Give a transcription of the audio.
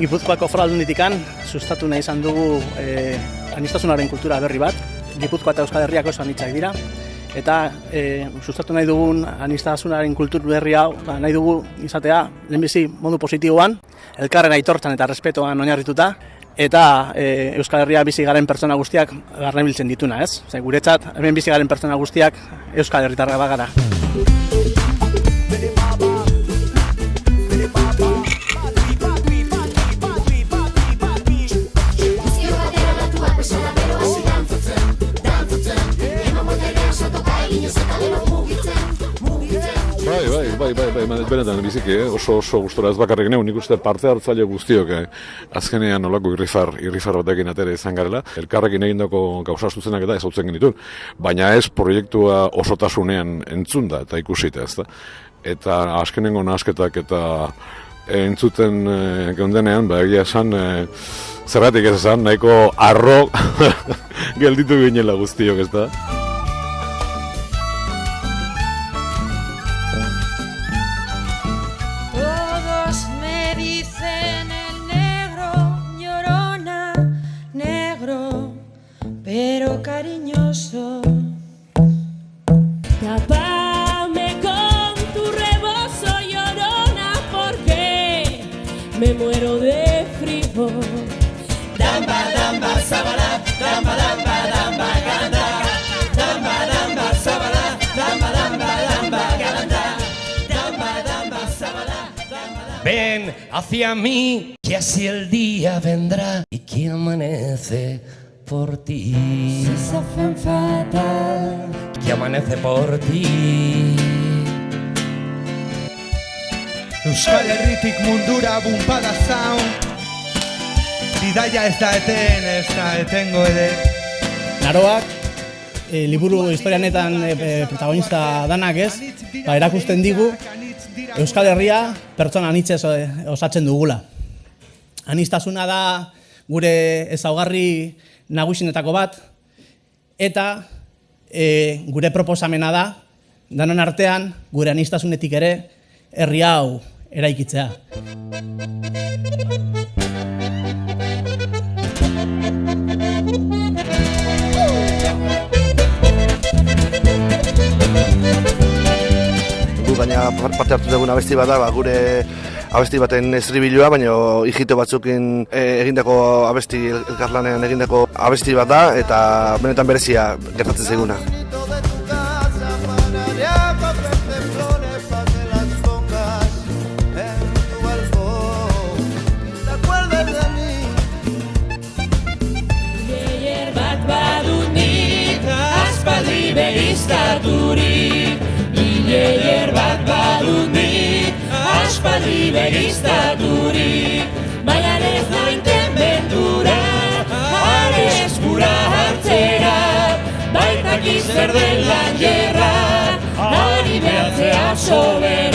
Gipuzkoako Foru Aldunditikan sustatu nahi izan dugu aniztasunaren kultura berri bat. Gipuzkoa eta Euskal Herriak oso anitzak dira. Eta sustatu nahi dugun aniztasunaren kultur berri hau, nahi dugu izatea lehenbizi modu positiboan, elkarren aitortzan eta respetuan oinarrituta, eta Euskal Herria bizi garen pertsona guztiak barnebiltzen dituna, ez? Guretzat, hemen bizi garen pertsona guztiak Euskal Herritarrak bagara. Bai, benetan biziki, oso gustora ez bakarrik neu, nik uste parte hartzaile guztiok azkenean nolako irrifar batekin atera izan garela. Elkarrekin egindako gauza zuzenak eta ezautzen genitun, baina ez proiektua osotasunean entzunda eta ikusita, ezta. Eta azkenengo nahasketak eta entzuten geundenean, egia esan, zergatik ez esan, nahiko arro gelditu ginela guztiok, ezta. Pero cariñoso, tápame con tu rebozo, llorona, porque me muero de frío. damba, damba, sabala, damba, damba, damba, galanda, damba, damba, sabala, damba, damba, damba, galanda, damba, damba, sabala, damba, damba. Ven hacia mí, que así el día vendrá y que amanece por ti. Sensación fatal, Que amanece por ti. Euskal Herritik mundura bumpada sound. Bidaia ez da etengo ere. Naroak, liburu historianetan protagonista danak ez, erakusten digu Euskal Herria pertsona anitzez osatzen dugula. Aniztasuna da gure ezaugarri nagusinetako bat, eta gure proposamena da, danon artean, gure aniztasunetik ere, herri hau eraikitzea. Baina parte hartu dugun abesti bat da, gure abesti baten estribilua, baina hijito batzukin egindako abesti, elkarlanean egindako abesti bat da, eta benetan berezia gertatzen zaiguna. Gehier bat badunik, aspaldi begiztaturik. Gehier bat badunik, aspaldi begiztaturik. Baina ez nointen bentura, are eskura hartzera. Baitakiz zer den lan jerra, ari behatzea sobe.